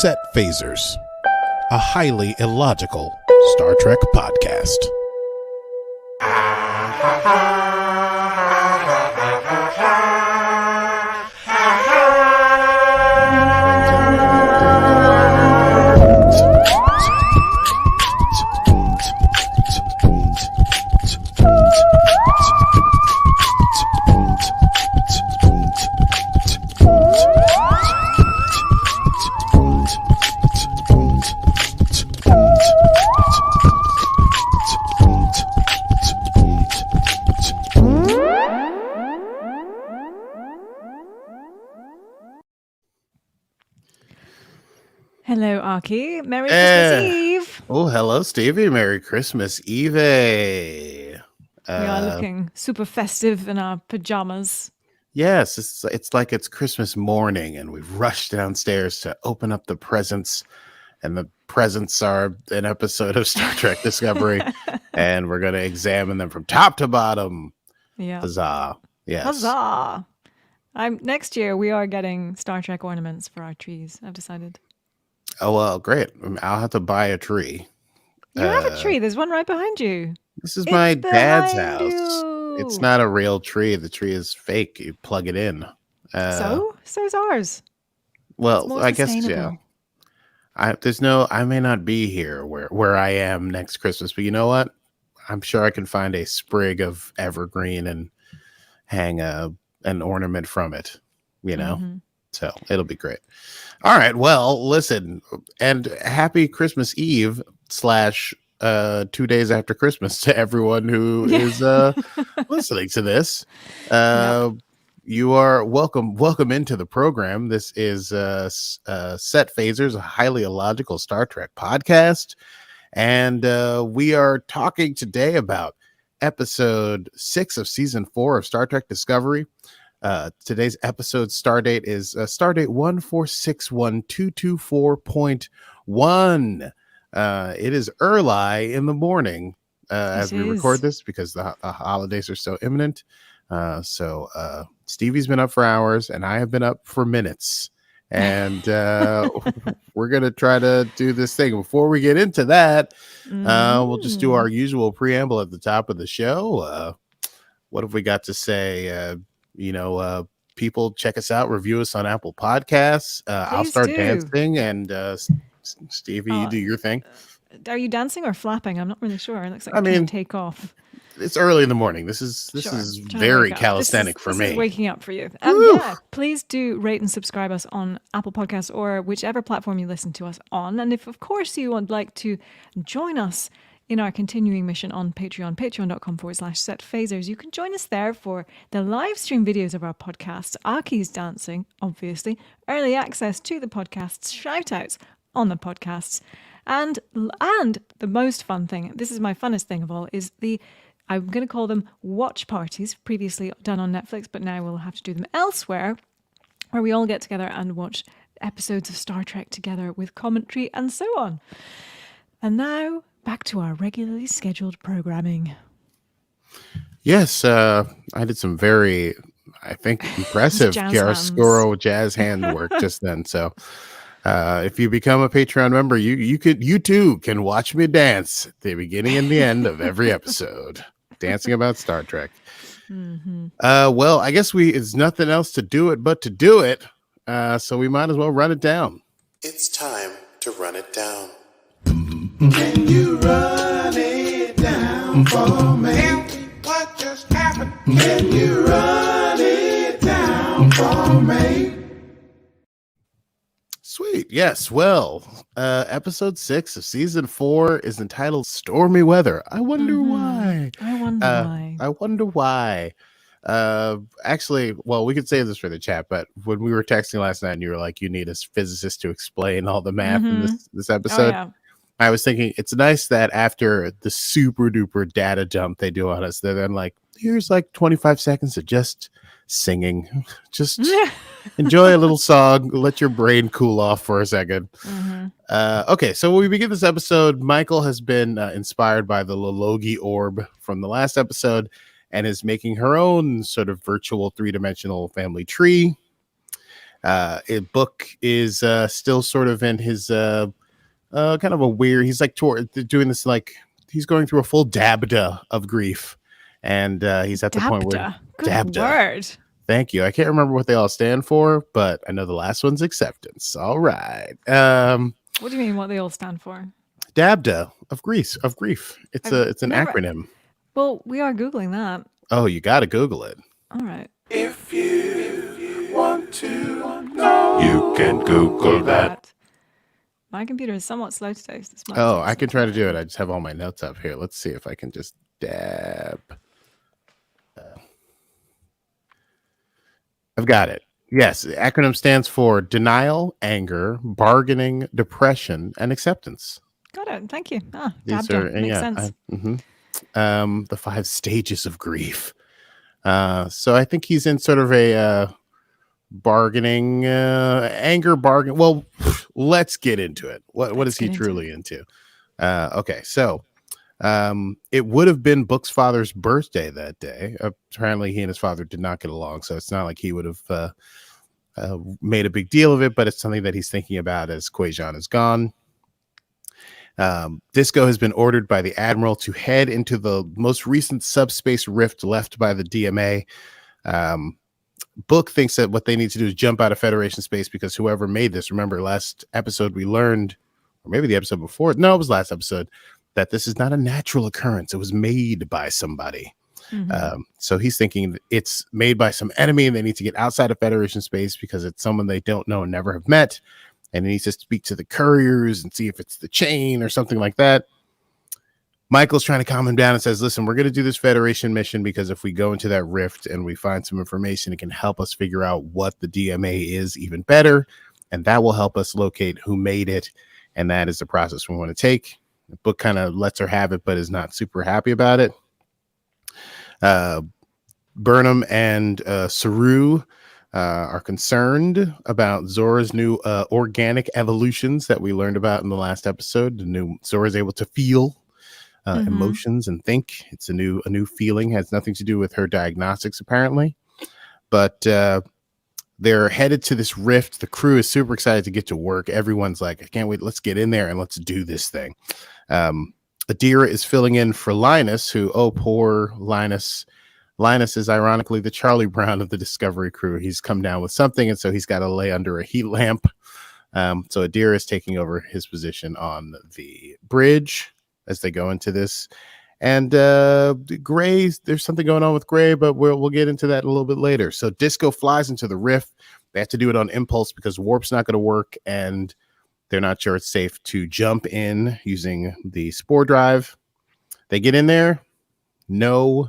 Set Phasers, a highly illogical Star Trek podcast. Hello, Aki. Merry Christmas Eve. Oh, hello, Stevie. Merry Christmas Eve. We are looking super festive in our pajamas. Yes, it's like it's Christmas morning, and we've rushed downstairs to open up the presents, and the presents are an episode of Star Trek Discovery, and we're going to examine them from top to bottom. Yeah. Huzzah. Yes. Huzzah. Next year, we are getting Star Trek ornaments for our trees, I've decided. Oh, well, great. I'll have to buy a tree. You have a tree. There's one right behind you. This is my dad's house. You. It's not a real tree. The tree is fake. You plug it in. So is ours. Well, I guess, yeah. I may not be here where I am next Christmas, but you know what? I'm sure I can find a sprig of evergreen and hang an ornament from it, you know? Mm-hmm. So it'll be great. All right. Well, listen, and happy Christmas Eve / 2 days after Christmas to everyone who is listening to this. You are welcome into the program. This is Set Phasers, a highly illogical Star Trek podcast. And we are talking today about episode 6 of season 4 of Star Trek Discovery. Today's episode stardate is stardate 1461224.1. It is early in the morning as we record this because the holidays are so imminent. So Stevie's been up for hours and I have been up for minutes. And we're going to try to do this thing. Before we get into that, we'll just do our usual preamble at the top of the show. What have we got to say? People check us out, review us on Apple Podcasts. I'll start dancing, and Stevie, you do your thing. Are you dancing or flapping? I'm not really sure. It looks like I can't take off. It's early in the morning. This is very calisthenic for me. This is waking up for you. Please do rate and subscribe us on Apple Podcasts or whichever platform you listen to us on. And if, of course, you would like to join us in our continuing mission on Patreon, patreon.com/setphasers. You can join us there for the live stream videos of our podcasts, Aki's dancing, obviously, early access to the podcasts, shout outs on the podcasts, and the most fun thing, this is my funnest thing of all, is I'm going to call them watch parties, previously done on Netflix, but now we'll have to do them elsewhere, where we all get together and watch episodes of Star Trek together with commentary and so on. And now, back to our regularly scheduled programming. Yes, I did some very, I think, impressive chiaroscuro jazz hand work just then. So if you become a Patreon member, you too can watch me dance at the beginning and the end of every episode, dancing about Star Trek. Mm-hmm. Well, I guess it's nothing else to do it but to do it. So we might as well run it down. It's time to run it down. Can you run it down for me? Tell me what just happened. Can you run it down for me? Sweet. Yes. Well, episode 6 of season 4 is entitled Stormy Weather. I wonder why. I wonder why. Actually, well, we could save this for the chat, but when we were texting last night and you were like, you need a physicist to explain all the math in this episode. Oh, yeah. I was thinking it's nice that after the super duper data dump they do on us, they're then like, here's like 25 seconds of just singing. Just enjoy a little song. Let your brain cool off for a second. Okay, so when we begin this episode, Michael has been inspired by the Lologi orb from the last episode and is making her own sort of virtual 3-dimensional family tree. Book is still sort of in his kind of a weird. He's like doing this like he's going through a full dabda of grief, and he's at the point where Good dabda. word. Thank you. I can't remember what they all stand for, but I know the last one's acceptance. All right. What do you mean? What they all stand for? Dabda of grief. It's an acronym. Well, we are Googling that. Oh, you got to Google it. All right. If you want to know, you can Google that. My computer is somewhat slow today. So this might Oh, take I some can try to do time. it. I just have all my notes up here. Let's see if I can just dab. I've got it. Yes, the acronym stands for denial, anger, bargaining, depression, and acceptance. Got it. Thank you. These Dabda. Makes sense. The 5 stages of grief. So I think he's in sort of a bargaining, anger bargain. Well, let's get into it. What is he truly into? Okay, so it would have been Book's father's birthday that day. Apparently, he and his father did not get along, so it's not like he would have made a big deal of it, but it's something that he's thinking about as Quajan is gone. Disco has been ordered by the Admiral to head into the most recent subspace rift left by the DMA. Book thinks that what they need to do is jump out of Federation space because whoever made this, remember last episode we learned, or maybe the episode before, no, it was last episode, that this is not a natural occurrence. It was made by somebody. So he's thinking it's made by some enemy and they need to get outside of Federation space because it's someone they don't know and never have met. And he needs to speak to the couriers and see if it's the chain or something like that. Michael's trying to calm him down and says, listen, we're going to do this Federation mission because if we go into that rift and we find some information, it can help us figure out what the DMA is even better. And that will help us locate who made it. And that is the process we want to take. The book kind of lets her have it, but is not super happy about it. Burnham and Saru are concerned about Zora's new organic evolutions that we learned about in the last episode. The new Zora's able to feel emotions and think. It's a new feeling. Has nothing to do with her diagnostics apparently, but they're headed to this rift. The crew is super excited to get to work. Everyone's like, I can't wait. Let's get in there and let's do this thing. Adira is filling in for Linus, who, oh, poor Linus. Linus is ironically the Charlie Brown of the Discovery crew. He's come down with something, and so he's got to lay under a heat lamp. So Adira is taking over his position on the bridge as they go into this. And Gray, there's something going on with Gray, but we'll get into that a little bit later. So Disco flies into the rift. They have to do it on impulse because warp's not going to work, and they're not sure it's safe to jump in using the spore drive. They get in there. No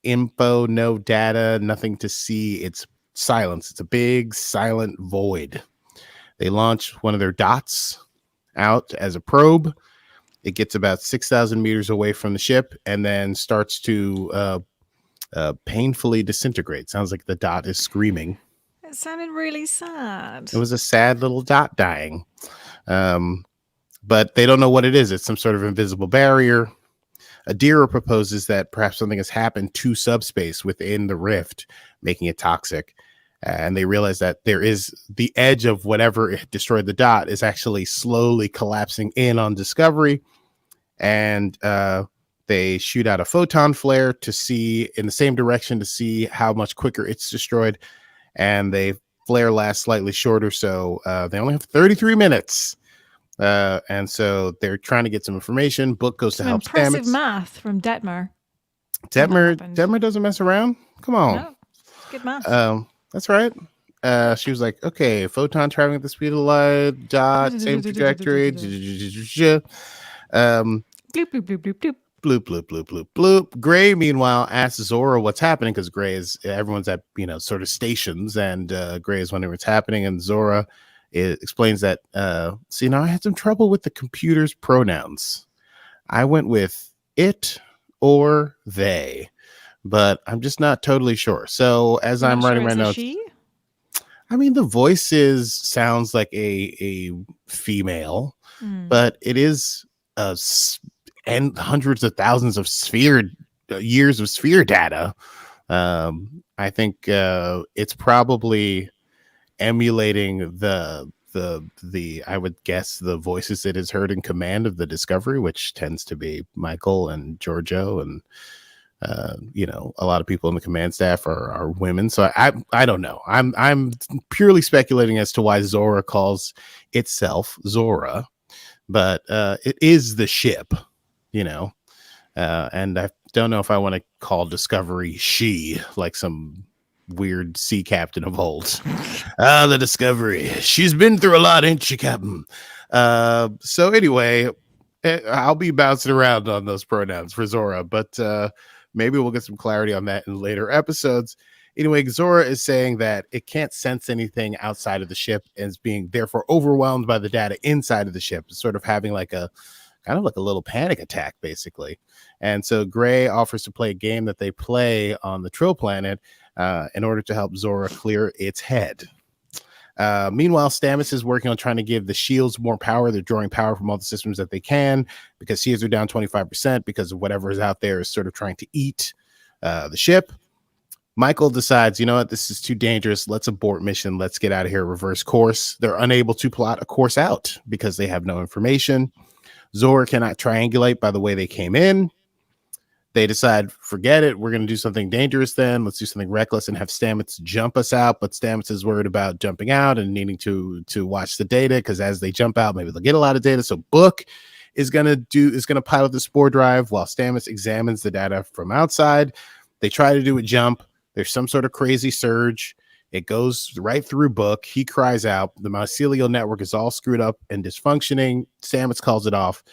info, no data, nothing to see. It's silence. It's a big silent void. They launch one of their dots out as a probe. It gets about 6,000 meters away from the ship and then starts to painfully disintegrate. Sounds like the dot is screaming. It sounded really sad. It was a sad little dot dying. But they don't know what it is. It's some sort of invisible barrier. Adira proposes that perhaps something has happened to subspace within the rift, making it toxic. And they realize that there is the edge of whatever destroyed the dot is actually slowly collapsing in on Discovery. And they shoot out a photon flare to see in the same direction to see how much quicker it's destroyed. And they flare lasts slightly shorter. So they only have 33 minutes. And so they're trying to get some information. Book goes to help Stamets. Impressive math from Detmer. Detmer doesn't mess around. Come on. No, good math. That's right. She was like, okay, photon traveling at the speed of light, dot, same trajectory. Bloop, bloop, bloop, bloop, bloop. Bloop, bloop, bloop, bloop, bloop. Gray, meanwhile, asks Zora what's happening because Gray is, everyone's at, sort of stations, and Gray is wondering what's happening. And Zora explains that, I had some trouble with the computer's pronouns. I went with it or they, but I'm just not totally sure. So as I'm writing my notes, the voices sounds like a female, but it is and hundreds of thousands of years of sphere data. I think it's probably emulating the I would guess the voices it has heard in command of the Discovery, which tends to be Michael and Giorgio, and a lot of people in the command staff are women. So I don't know. I'm purely speculating as to why Zora calls itself Zora, but it is the ship, and I don't know if I want to call Discovery she, like some weird sea captain of old. The Discovery. She's been through a lot, ain't she, Captain? So anyway, I'll be bouncing around on those pronouns for Zora, but maybe we'll get some clarity on that in later episodes. Anyway, Zora is saying that it can't sense anything outside of the ship and is being therefore overwhelmed by the data inside of the ship. It's sort of having like a little panic attack, basically. And so Gray offers to play a game that they play on the Trill planet in order to help Zora clear its head. Meanwhile, Stamets is working on trying to give the shields more power. They're drawing power from all the systems that they can because shields are down 25% because of whatever is out there is sort of trying to eat the ship. Michael decides, you know what, this is too dangerous. Let's abort mission. Let's get out of here. Reverse course. They're unable to plot a course out because they have no information. Zora cannot triangulate by the way they came in. They decide, forget it. We're going to do something dangerous then. Let's do something reckless and have Stamets jump us out. But Stamets is worried about jumping out and needing to watch the data because as they jump out, maybe they'll get a lot of data. So Book is going to pilot the spore drive while Stamets examines the data from outside. They try to do a jump. There's some sort of crazy surge. It goes right through Book. He cries out. The mycelial network is all screwed up and dysfunctioning. Stamets calls it off.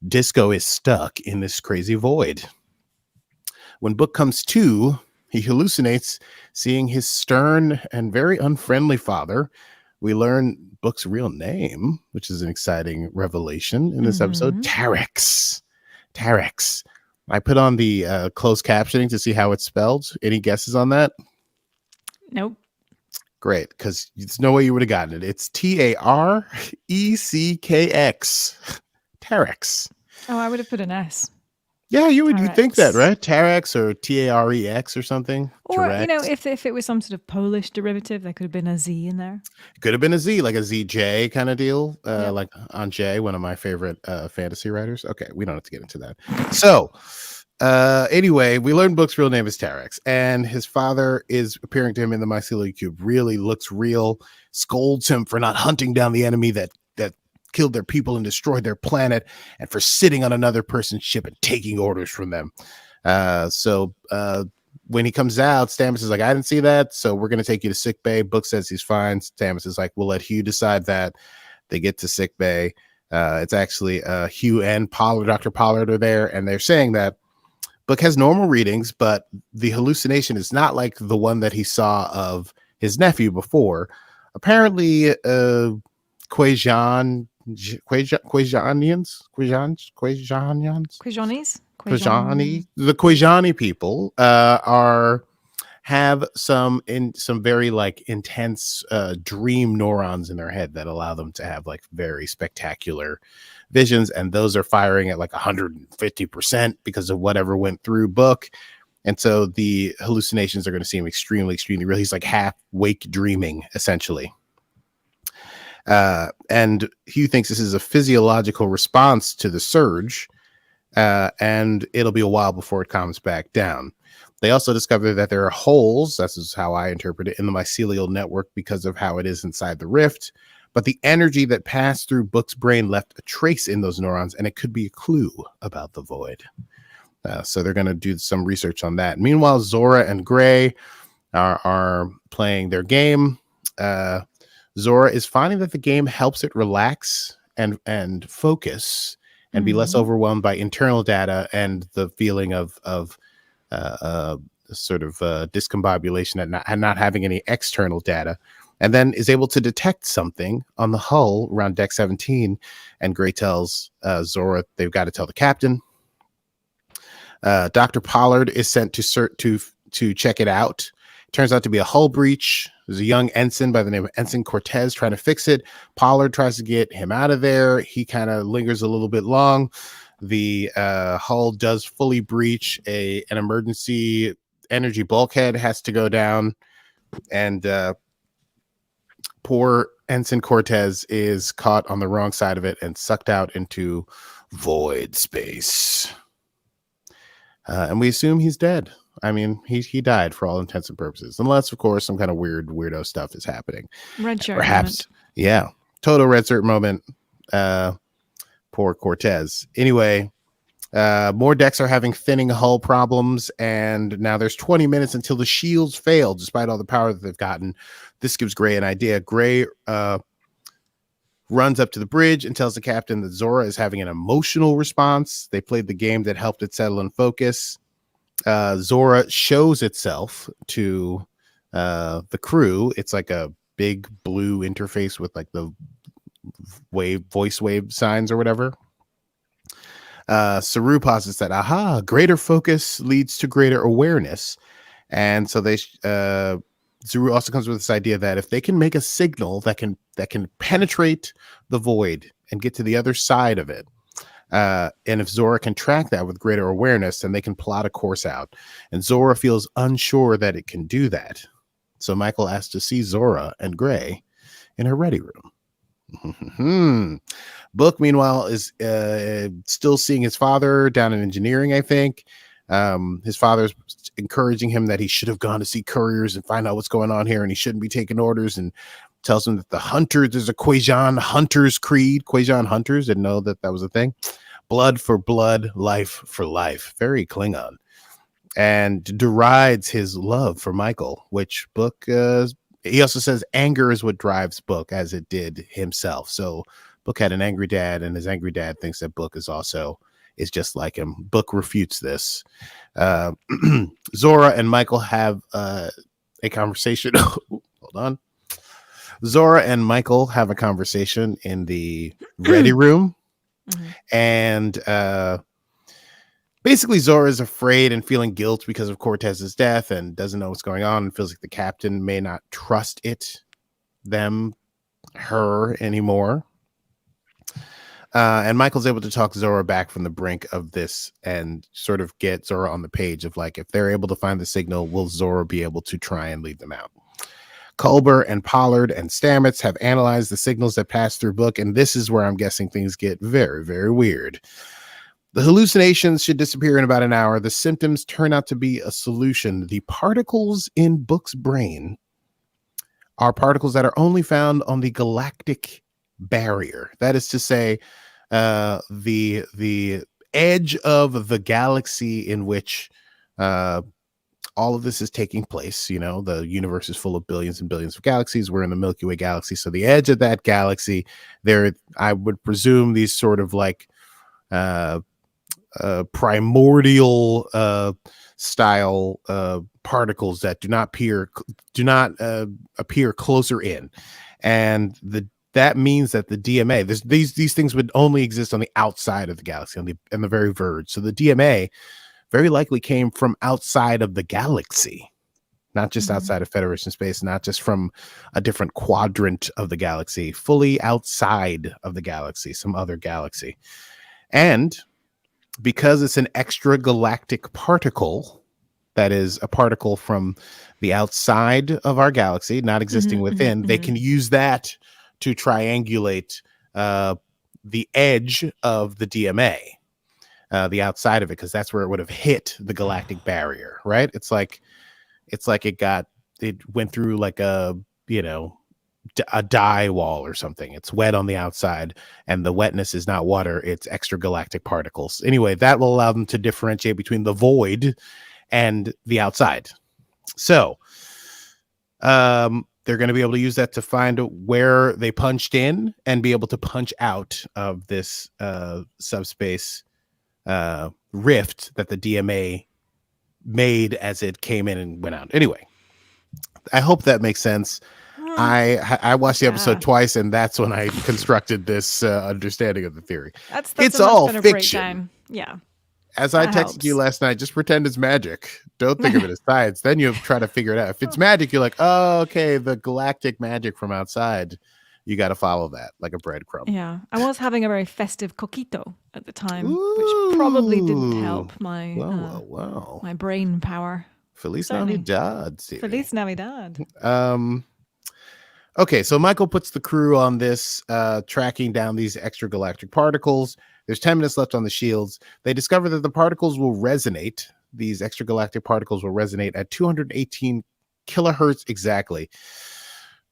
Disco is stuck in this crazy void. When Book comes to, he hallucinates seeing his stern and very unfriendly father. We learn Book's real name, which is an exciting revelation in this episode. Terex. I put on the closed captioning to see how it's spelled. Any guesses on that? Nope. Great, because there's no way you would have gotten it. It's Tareckx. Terex. Oh, I would have put an S. Yeah, you'd think that, right? Terex or Tarex or something. Or, Terex. if it was some sort of Polish derivative, there could have been a Z in there. Could have been a Z, like a ZJ kind of deal. Like Anjay, one of my favorite fantasy writers. Okay, we don't have to get into that. So, anyway, we learned Book's real name is Terex, and his father is appearing to him in the mycelial cube. Really looks real, scolds him for not hunting down the enemy that killed their people and destroyed their planet, and for sitting on another person's ship and taking orders from them. So when he comes out, Stamets is like, I didn't see that, so we're going to take you to sick bay. Book says he's fine. Stamets is like, we'll let Hugh decide that. They get to sick bay. It's actually Hugh and Pollard, Dr. Pollard are there, and they're saying that Book has normal readings, but the hallucination is not like the one that he saw of his nephew before. Apparently, Quajanians, the Quajani people have some very like intense dream neurons in their head that allow them to have like very spectacular visions, and those are firing at like 150% because of whatever went through Book. And so the hallucinations are going to seem extremely, extremely real. He's like half wake dreaming, essentially. And Hugh thinks this is a physiological response to the surge, and it'll be a while before it calms back down. They also discover that there are holes, this is how I interpret it, in the mycelial network because of how it is inside the rift. But the energy that passed through Book's brain left a trace in those neurons, and it could be a clue about the void. So they're going to do some research on that. Meanwhile, Zora and Gray are playing their game. Zora is finding that the game helps it relax and focus and be less overwhelmed by internal data and the feeling of sort of discombobulation and not having any external data, and then is able to detect something on the hull around deck 17. And Gray tells Zora they've got to tell the captain. Dr. Pollard is sent to check it out. Turns out to be a hull breach. There's a young ensign by the name of Ensign Cortez trying to fix it. Pollard tries to get him out of there. He kind of lingers a little bit long. The hull does fully breach. An emergency energy bulkhead has to go down. And poor Ensign Cortez is caught on the wrong side of it and sucked out into void space. And we assume he's dead. I mean, he died for all intents and purposes, unless, of course, some kind of weirdo stuff is happening. Red shirt Perhaps, moment. Yeah, total red shirt moment. Poor Cortez. Anyway, more decks are having thinning hull problems, and now there's 20 minutes until the shields fail, despite all the power that they've gotten. This gives Gray an idea. Gray runs up to the bridge and tells the captain that Zora is having an emotional response. They played the game that helped it settle and focus. Zora shows itself to the crew. It's like a big blue interface with like the voice wave signs or whatever. Saru posits that greater focus leads to greater awareness, and so they Zuru also comes with this idea that if they can make a signal that can penetrate the void and get to the other side of it, and if Zora can track that with greater awareness, then they can plot a course out. And Zora feels unsure that it can do that, so Michael asks to see Zora and Gray in her ready room. Book, meanwhile, is still seeing his father down in engineering, I think. His father's encouraging him that he should have gone to see couriers and find out what's going on here, and he shouldn't be taking orders, and tells him that there's a Quajan Hunters creed. Quajan Hunters, didn't know that was a thing. Blood for blood, life for life. Very Klingon. And derides his love for Michael, which Book... he also says anger is what drives Book, as it did himself. So Book had an angry dad, and his angry dad thinks that Book is just like him. Book refutes this. Zora and Michael have a conversation. Hold on. Zora and Michael have a conversation in the ready room. And basically Zora is afraid and feeling guilt because of Cortez's death and doesn't know what's going on and feels like the captain may not trust her anymore. And Michael's able to talk Zora back from the brink of this and sort of get Zora on the page of like, if they're able to find the signal, will Zora be able to try and lead them out? Culber and Pollard and Stamets have analyzed the signals that pass through Book, and this is where I'm guessing things get very, very weird. The hallucinations should disappear in about an hour. The symptoms turn out to be a solution. The particles in Book's brain are particles that are only found on the galactic barrier. That is to say, the edge of the galaxy in which all of this is taking place. You know, the universe is full of billions and billions of galaxies. We're in the Milky Way galaxy. So the edge of that galaxy, there, I would presume these sort of like primordial style particles that do not appear closer in, and that means that the DMA, these things would only exist on the outside of the galaxy, on the very verge. So the DMA very likely came from outside of the galaxy, not just outside of Federation space, not just from a different quadrant of the galaxy, fully outside of the galaxy, some other galaxy. And because it's an extragalactic particle, that is a particle from the outside of our galaxy, not existing within, they can use that to triangulate the edge of the DMA, the outside of it, because that's where it would have hit the galactic barrier, right? It's like it went through like a dye wall or something. It's wet on the outside, and the wetness is not water, it's extragalactic particles. Anyway, that will allow them to differentiate between the void and the outside. So they're going to be able to use that to find where they punched in and be able to punch out of this subspace rift that the DMA made as it came in and went out. Anyway, I hope that makes sense. I watched the episode twice, and that's when I constructed this understanding of the theory. It's all fiction. Breakdown. Yeah. As I texted you last night, just pretend it's magic. Don't think of it as science. Then you try to figure it out. If it's magic, you're like, oh, okay, the galactic magic from outside. You got to follow that like a breadcrumb. Yeah. I was having a very festive coquito at the time, which probably didn't help my my brain power. Feliz Navidad. Feliz Navidad. Okay, so Michael puts the crew on this, tracking down these extragalactic particles. There's 10 minutes left on the shields. They discover that the particles will resonate. These extragalactic particles will resonate at 218 kilohertz exactly,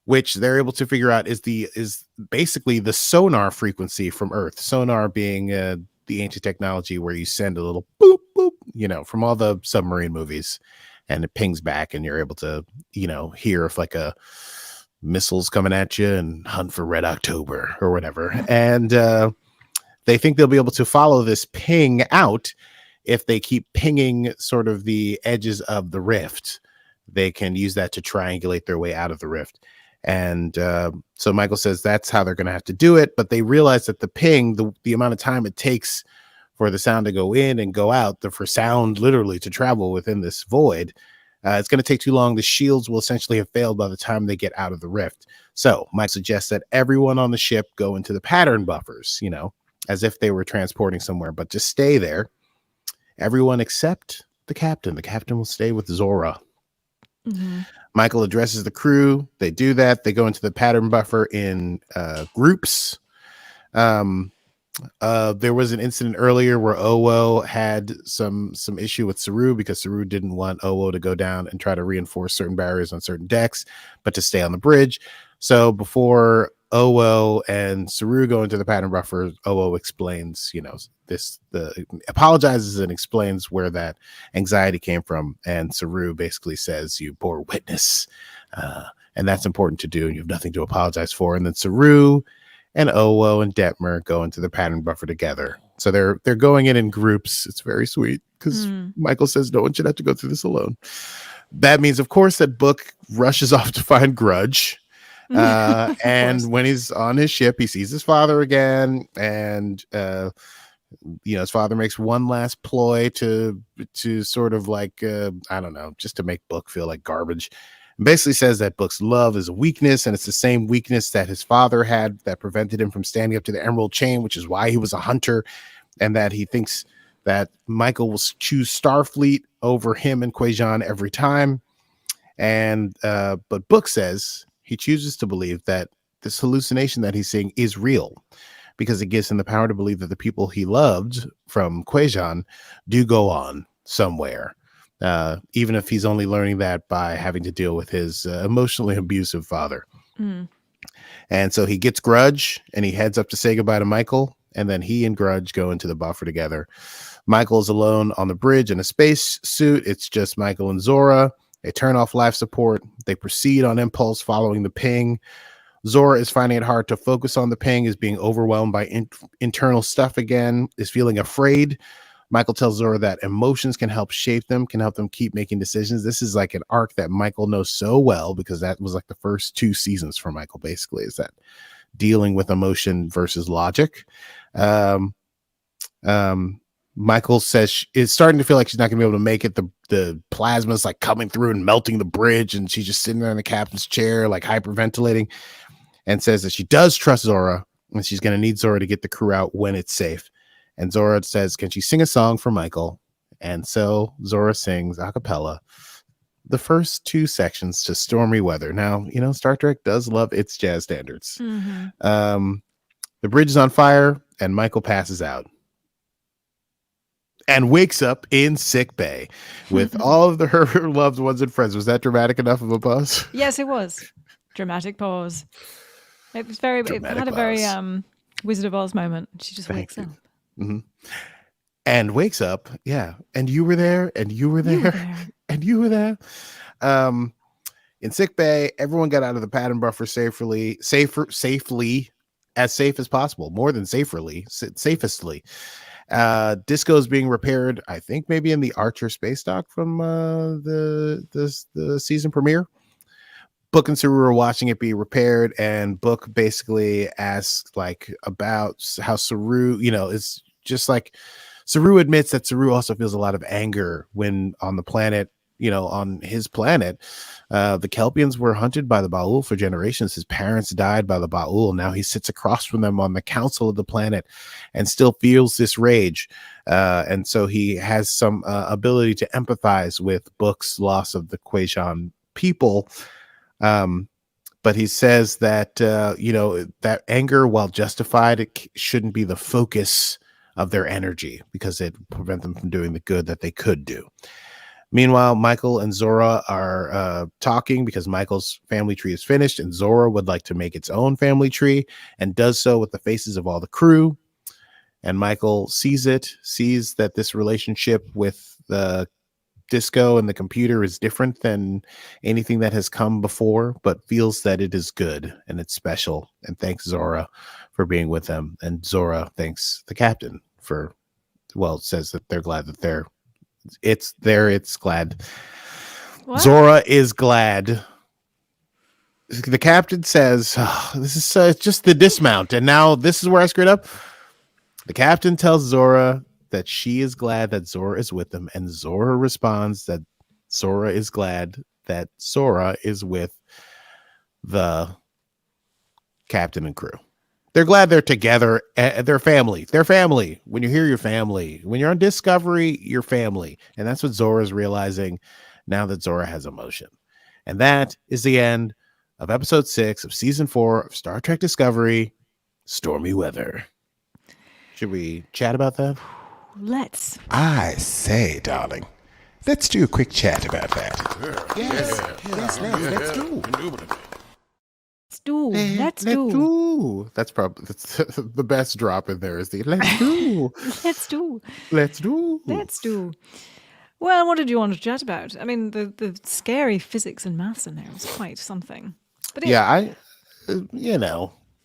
which they're able to figure out is basically the sonar frequency from Earth. Sonar being the ancient technology where you send a little boop boop, from all the submarine movies, and it pings back, and you're able to hear if like a missiles coming at you and hunt for Red October or whatever. And they think they'll be able to follow this ping out if they keep pinging sort of the edges of the rift. They can use that to triangulate their way out of the rift. And so Michael says that's how they're going to have to do it. But they realize that the ping, the amount of time it takes for the sound to go in and go out, for sound literally to travel within this void, it's going to take too long. The shields will essentially have failed by the time they get out of the rift. So Mike suggests that everyone on the ship go into the pattern buffers, as if they were transporting somewhere, but just stay there. Everyone except the captain. The captain will stay with Zora. Mm-hmm. Michael addresses the crew. They do that. They go into the pattern buffer in groups. There was an incident earlier where Owo had some issue with Saru because Saru didn't want Owo to go down and try to reinforce certain barriers on certain decks, but to stay on the bridge. So before Owo and Saru go into the pattern buffer, Owo explains, apologizes and explains where that anxiety came from. And Saru basically says, you bore witness. And that's important to do. And you have nothing to apologize for. And then Saru and Owo and Detmer go into the pattern buffer together. So they're going in groups. It's very sweet because Michael says no one should have to go through this alone. That means, of course, that Book rushes off to find Grudge. And when he's on his ship, he sees his father again. And, his father makes one last ploy to sort of like, I don't know, just to make Book feel like garbage. Basically says that Book's love is a weakness, and it's the same weakness that his father had that prevented him from standing up to the Emerald Chain, which is why he was a hunter, and that he thinks that Michael will choose Starfleet over him and Kwejian every time. And but Book says he chooses to believe that this hallucination that he's seeing is real because it gives him the power to believe that the people he loved from Kwejian do go on somewhere. Even if he's only learning that by having to deal with his emotionally abusive father. And so he gets Grudge and he heads up to say goodbye to Michael. And then he and Grudge go into the buffer together. Michael's alone on the bridge in a space suit. It's just Michael and Zora. They turn off life support. They proceed on impulse following the ping. Zora is finding it hard to focus on the ping, is being overwhelmed by internal stuff again, is feeling afraid. Michael tells Zora that emotions can help shape them, can help them keep making decisions. This is like an arc that Michael knows so well because that was like the first 2 seasons for Michael, basically, is that dealing with emotion versus logic. Michael says it's starting to feel like she's not going to be able to make it. The plasma is like coming through and melting the bridge, and she's just sitting there in the captain's chair, like hyperventilating, and says that she does trust Zora, and she's going to need Zora to get the crew out when it's safe. And Zora says, can she sing a song for Michael? And so Zora sings a cappella the first 2 sections to Stormy Weather. Now, Star Trek does love its jazz standards. Mm-hmm. The bridge is on fire, and Michael passes out and wakes up in sick bay with all of her loved ones and friends. Was that dramatic enough of a pause? Yes, it was. Dramatic pause. It was very. It had a very Wizard of Oz moment. She just wakes up. Mm-hmm. And wakes up, yeah. And you were there, and you were there, and you were there. In sick bay, everyone got out of the pattern buffer safely, as safe as possible, more than safestly. Disco is being repaired, I think maybe in the Archer space dock from the season premiere. Book and Saru are watching it be repaired, and Book basically asks like about how Saru, it's just like Saru admits that Saru also feels a lot of anger when on the planet, on his planet, the Kelpians were hunted by the Ba'ul for generations. His parents died by the Ba'ul. Now he sits across from them on the council of the planet and still feels this rage. And so he has some ability to empathize with Book's loss of the Kwejian people. but he says that that anger, while justified, it shouldn't be the focus of their energy because it prevent them from doing the good that they could do. Meanwhile, Michael and Zora are talking because Michael's family tree is finished, and Zora would like to make its own family tree and does so with the faces of all the crew. And Michael sees that this relationship with the disco and the computer is different than anything that has come before, but feels that it is good and it's special, and thanks Zora for being with them. And Zora thanks the captain for, says that they're glad that it's glad. What? Zora is glad. The captain says, this is just the dismount. And now this is where I screwed up. The captain tells Zora that she is glad that Zora is with them, and Zora responds that Zora is glad that Zora is with the captain and crew. They're glad they're together. They're family. They're family. When you hear your family, when you're on Discovery, you're family. And that's what Zora is realizing now that Zora has emotion. And that is the end of episode 6 of season 4 of Star Trek Discovery, Stormy Weather. Should we chat about that? Let's. I say, darling, let's do a quick chat about that. Yes, let's do. Let's do. That's the best drop in there is the let's do. Let's do. Well, what did you want to chat about? I mean, the scary physics and maths in there was quite something. But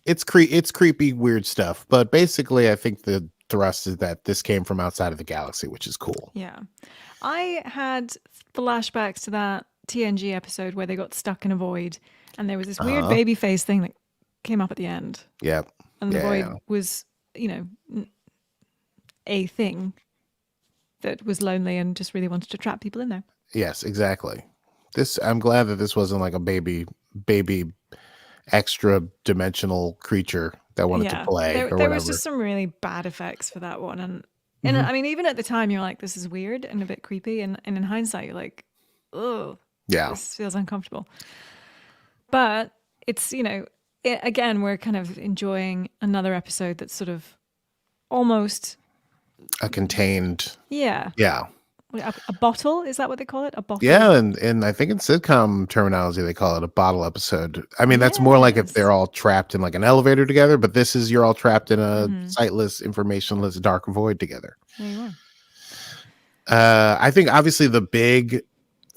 it's creepy, weird stuff. But basically, I think the thrust is that this came from outside of the galaxy, which is cool. Yeah. I had flashbacks to that TNG episode where they got stuck in a void and there was this weird baby face thing that came up at the end. Yeah. And the void was, a thing that was lonely and just really wanted to trap people in there. Yes, exactly. I'm glad that this wasn't like a baby extra dimensional creature that wanted to play or whatever. There was just some really bad effects for that one. And I mean, even at the time, you're like, this is weird and a bit creepy. And in hindsight, you're like, oh, this feels uncomfortable. But it's, again, we're kind of enjoying another episode that's sort of almost a contained. Yeah. Yeah. A bottle? Is that what they call it? A bottle? Yeah, and I think in sitcom terminology they call it a bottle episode. I mean, that's more like if they're all trapped in like an elevator together, but this is you're all trapped in a sightless, informationless, dark void together. There you are. I think obviously the big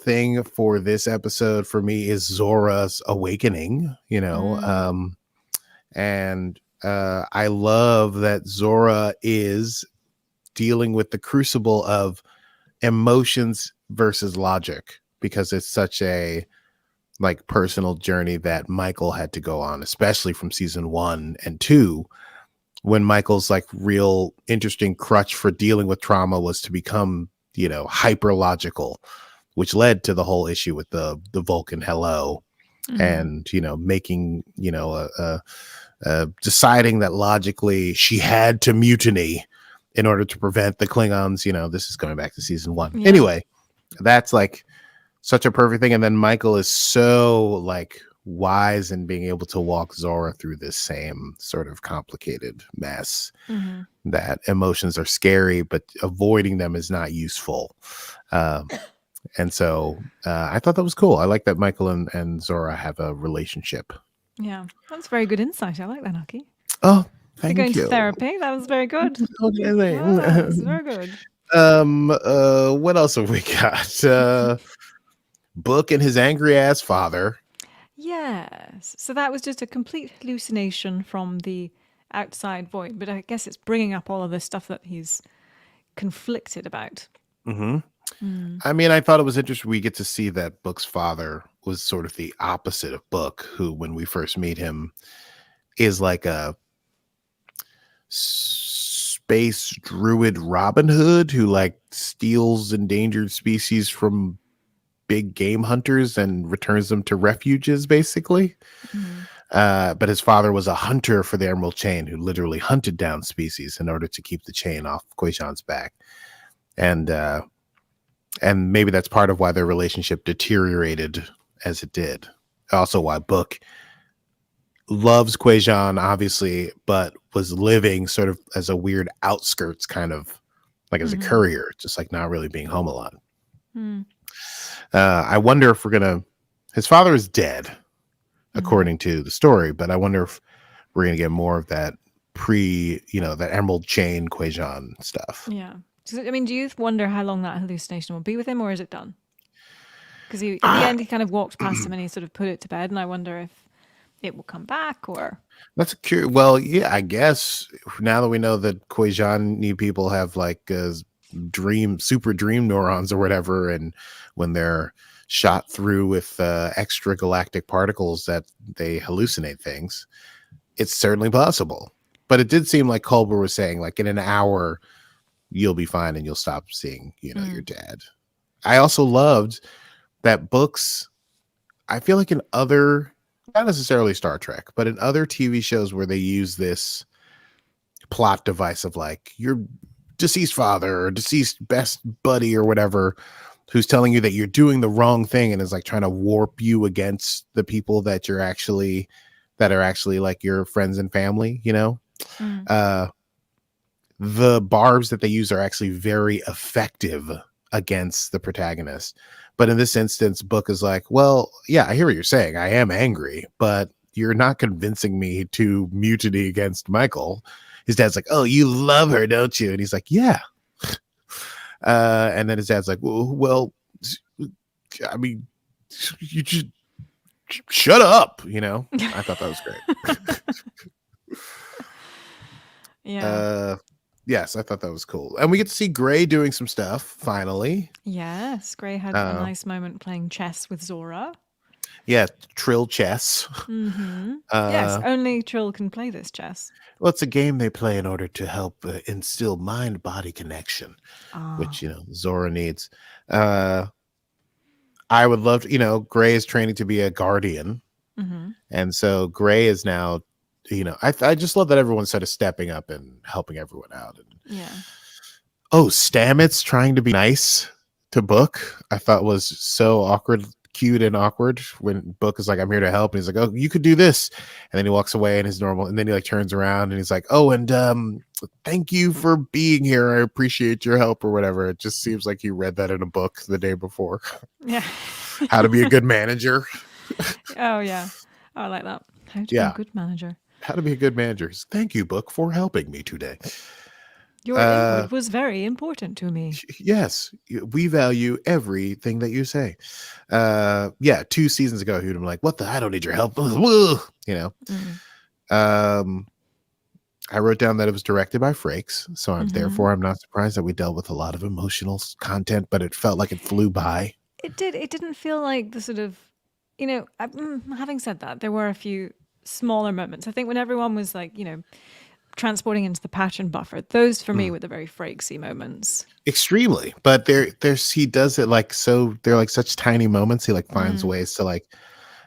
thing for this episode for me is Zora's awakening, and I love that Zora is dealing with the crucible of emotions versus logic, because it's such a like personal journey that Michael had to go on, especially from season 1 and 2, when Michael's like real interesting crutch for dealing with trauma was to become, hyper logical, which led to the whole issue with the Vulcan hello and, making, deciding that logically she had to mutiny in order to prevent the Klingons. This is going back to season 1. Yeah. Anyway, that's like such a perfect thing. And then Michael is so like wise in being able to walk Zora through this same sort of complicated mess, that emotions are scary, but avoiding them is not useful. And so I thought that was cool. I like that Michael and Zora have a relationship. Yeah, that's very good insight. I like that, Aki. Oh, thank you. Going to therapy. That was very good. Okay, that was very good. What else have we got? Book and his angry ass father. Yes. So that was just a complete hallucination from the outside void, but I guess it's bringing up all of the stuff that he's conflicted about. I mean, I thought it was interesting. We get to see that Book's father was sort of the opposite of Book, who, when we first meet him, is like a space druid Robin Hood who like steals endangered species from big game hunters and returns them to refuges, basically. But his father was a hunter for the Emerald Chain who literally hunted down species in order to keep the chain off Kweishan's back. And maybe that's part of why their relationship deteriorated as it did. Also why Book loves Quajan, obviously, but was living sort of as a weird outskirts kind of like as a courier, just like not really being home a lot. I wonder if his father is dead, according to the story, but I wonder if we're going to get more of that that Emerald Chain Quajan stuff. Yeah. So, I mean, do you wonder how long that hallucination will be with him, or is it done? Because at the end, he kind of walked past him and he sort of put it to bed, and I wonder if it will come back or... That's curious. Well, yeah, I guess now that we know that Quajan people have like super dream neurons or whatever, and when they're shot through with extra galactic particles that they hallucinate things, it's certainly possible. But it did seem like Culber was saying, like in an hour, you'll be fine and you'll stop seeing, your dad. I also loved that books, I feel like in other, not necessarily Star Trek, but in other TV shows where they use this plot device of like your deceased father or deceased best buddy or whatever, who's telling you that you're doing the wrong thing and is like trying to warp you against the people that are actually like your friends and family, the barbs that they use are actually very effective against the protagonist. But in this instance, Book is like, well, yeah, I hear what you're saying. I am angry, but you're not convincing me to mutiny against Michael. His dad's like, oh, you love her, don't you? And he's like, yeah. And then his dad's like, well, I mean, you just shut up, I thought that was great. Yeah. Yes, I thought that was cool. And we get to see Gray doing some stuff, finally. Yes, Gray had a nice moment playing chess with Zora. Yeah, Trill chess. Yes, only Trill can play this chess. Well, it's a game they play in order to help instill mind-body connection, which, Zora needs. I would love to, Gray is training to be a guardian. And so Gray is now, I just love that everyone's sort of stepping up and helping everyone out. And, Stamets trying to be nice to Book, I thought was so cute and awkward when Book is like, I'm here to help. And he's like, oh, you could do this. And then he walks away and he's normal. And then he like turns around and he's like, oh, and thank you for being here. I appreciate your help or whatever. It just seems like he read that in a book the day before. Yeah. How to be a good manager. Oh, yeah. I like that. How to be a good manager. How to be a good manager. Thank you, Book, for helping me today. Your input was very important to me. Yes, we value everything that you say. 2 seasons ago, he'd been like, "What the? I don't need your help." I wrote down that it was directed by Frakes, so therefore I'm not surprised that we dealt with a lot of emotional content, but it felt like it flew by. It did. It didn't feel like the sort of, having said that, there were a few smaller moments. I think when everyone was like, transporting into the pattern buffer, those for me were the very Frakesy moments. Extremely, but he does it like so. They're like such tiny moments. He like finds ways to like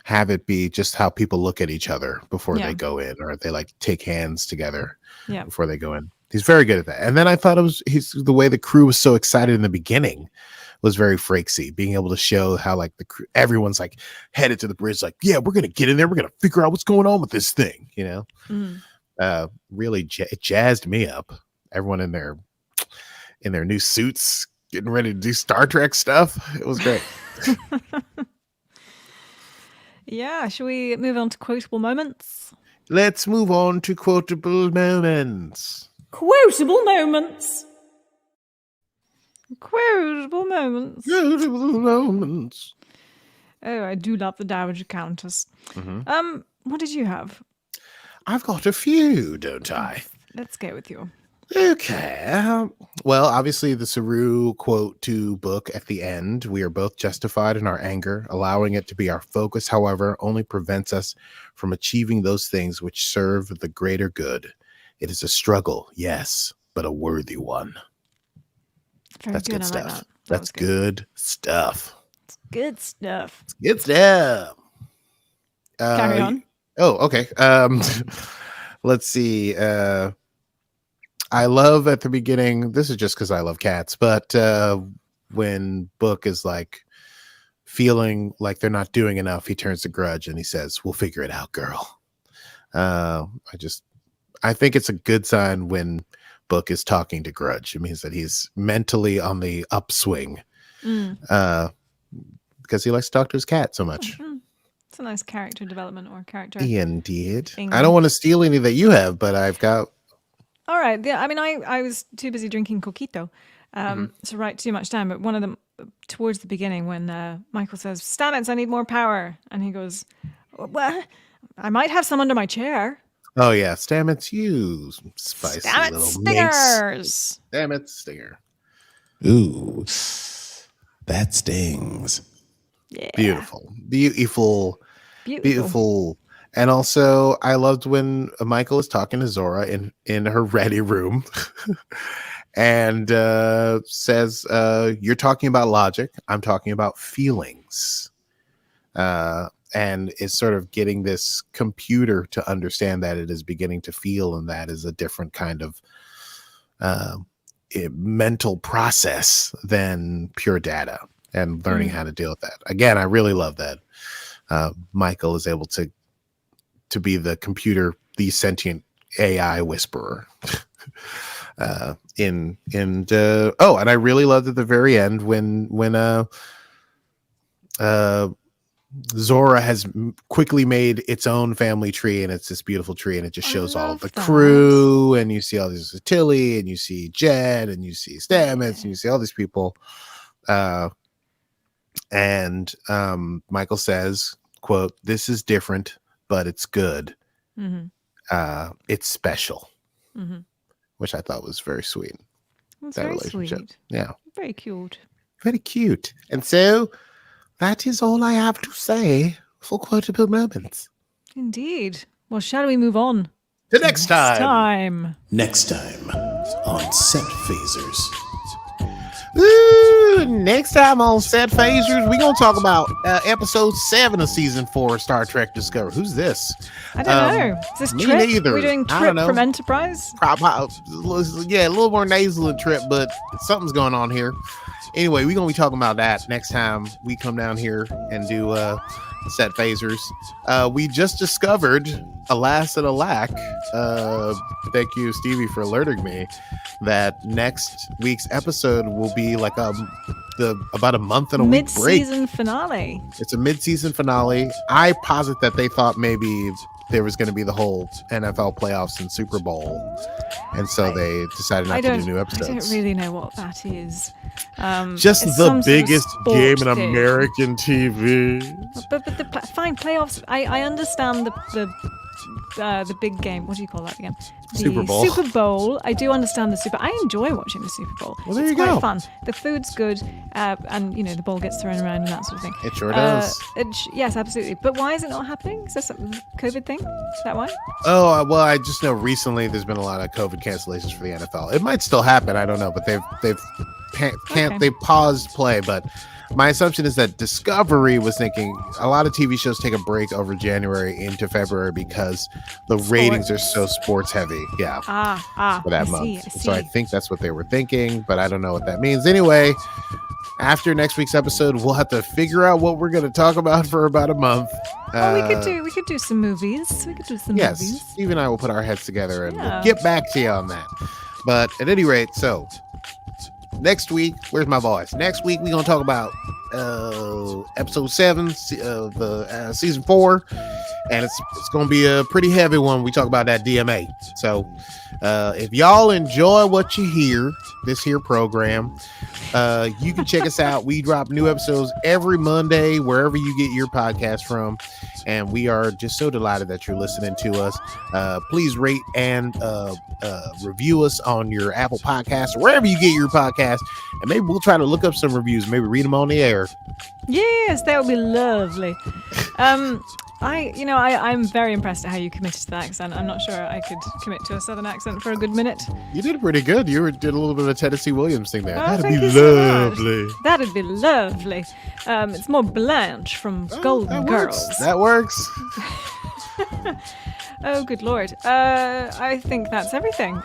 have it be just how people look at each other before they go in, or they like take hands together before they go in. He's very good at that. And then I thought he's the way the crew was so excited in the beginning was very Frakesy, being able to show how like everyone's like headed to the bridge, like, yeah, we're gonna get in there, we're gonna figure out what's going on with this thing, really it jazzed me up. Everyone in their new suits getting ready to do Star Trek stuff. It was great. Yeah, shall we move on to quotable moments? Let's move on to quotable moments. Quotable moments. Quotable moments. Quotable moments. Oh, I do love the Dowager Countess. What did you have? I've got a few, don't I? Let's go with you. Okay. Well, obviously the Saru quote to Book at the end, we are both justified in our anger. Allowing it to be our focus, however, only prevents us from achieving those things which serve the greater good. It is a struggle, yes, but a worthy one. That's good stuff. Like that. That's good stuff. It's good stuff. It's good stuff. Carry on. Oh, okay. Let's see. I love at the beginning, this is just because I love cats, but when Book is like feeling like they're not doing enough, he turns to Grudge and he says, "We'll figure it out, girl." I think it's a good sign when Book is talking to Grudge. It means that he's mentally on the upswing. Because he likes to talk to his cat so much. It's a nice character development or character. Indeed. thing. I don't want to steal any that you have, but I've got. All right. Yeah. I mean, I was too busy drinking coquito to write too much down. But one of them towards the beginning when Michael says, "Stamets, I need more power," and he goes, "Well, I might have some under my chair." Oh yeah, Stamets, you spicy Stamets little minx. stingers. Stamets stinger. Ooh, that stings. Yeah. Beautiful. And also, I loved when Michael is talking to Zora in her ready room, and says, "You're talking about logic. I'm talking about feelings." And is sort of getting this computer to understand that it is beginning to feel, and that is a different kind of mental process than pure data, and learning how to deal with that. Again, I really love that Michael is able to be the computer, the sentient AI whisperer. And I really loved at the very end when Zora has quickly made its own family tree, and it's this beautiful tree, and it just shows all of the crew, and you see all these Tilly, and you see Jed, and you see Stamets, and you see all these people. And Michael says, quote, "This is different, but it's good. It's special," which I thought was very sweet. That's very sweet. Yeah. Very cute. Very cute. And so that is all I have to say for quotable moments. Indeed. Well, shall we move on? The next time. Next time on Set Phasers. Ooh, next time on Set Phasers, we're going to talk about episode 7 of season 4 of Star Trek Discovery. Who's this? I don't know. Is this me Trip? neither. We're doing I Trip don't know. from Enterprise? Yeah, a little more nasal than Trip, but something's going on here. Anyway, we're going to be talking about that next time we come down here and do Set Phasers. We just discovered, alas and alack, thank you, Stevie, for alerting me, that next week's episode will be like about a month and a week break. Mid-season finale. It's a mid-season finale. I posit that they thought maybe there was going to be the whole NFL playoffs and Super Bowl, and so they decided not to do new episodes. I don't really know what that is. Just the biggest game in thing. American TV. But fine, playoffs. I understand the big game. What do you call that again? The Super Bowl. Super Bowl. I do understand the Super. I enjoy watching the Super Bowl. Well, there it's you quite go. fun. The food's good, and the ball gets thrown around and that sort of thing. It sure does. Yes, absolutely. But why is it not happening? Is there some COVID thing? Is that why? Oh well, I just know recently there's been a lot of COVID cancellations for the NFL. It might still happen. I don't know, but they paused play. But my assumption is that Discovery was thinking a lot of TV shows take a break over January into February because the ratings are so sports heavy. Yeah. For that month. I see. So I think that's what they were thinking, but I don't know what that means. Anyway, after next week's episode, we'll have to figure out what we're going to talk about for about a month. We could do some movies. We could do some yes, movies. Steve and I will put our heads together and we'll get back to you on that. But at any rate, so next week, where's my voice? Next week, we're going to talk about episode 7 of the season 4. And it's going to be a pretty heavy one. We talk about that DMA. So if y'all enjoy what you hear, this here program, you can check us out. We drop new episodes every Monday, wherever you get your podcast from. And we are just so delighted that you're listening to us. Please rate and review us on your Apple Podcasts or wherever you get your podcast. And maybe we'll try to look up some reviews, maybe read them on the air. Yes, that would be lovely. I'm very impressed at how you committed to the accent. I'm not sure I could commit to a southern accent for a good minute. You did pretty good. You did a little bit of a Tennessee Williams thing there. Oh, That'd be So lovely. That'd be lovely. It's more Blanche from Golden Girls. That works. Oh, good Lord. I think that's everything.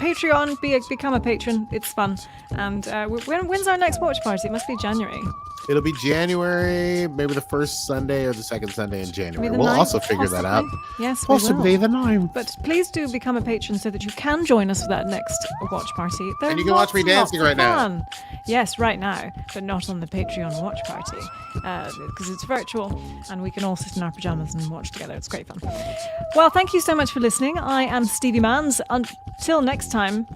Patreon, become a patron. It's fun. And when's our next watch party? It must be January. It'll be January, maybe the first Sunday or the second Sunday in January. the We'll 9th, also figure that out. possibly. Yes, we Possibly will. the 9th. But please do become a patron so that you can join us for that next watch party. And you can watch me dancing right now. Yes, right now, but not on the Patreon watch party because it's virtual and we can all sit in our pajamas and watch together. It's great fun. Well, thank you so much for listening. I am Stevie Manns. Until next time,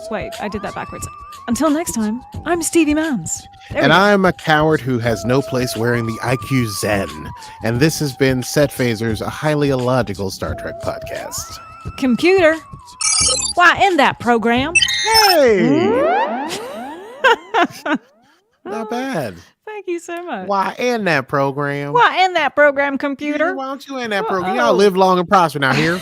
wait, I did that backwards. Until next time, I'm Stevie Manns. And I'm a coward who has no place wearing the IQ Zen. And this has been Set Phasers, a highly illogical Star Trek podcast. Computer, why end that program? Hey! Not bad. Thank you so much. Why end that program? Why end that program, computer? Why don't you end that program? You gotta live long and prosper now here.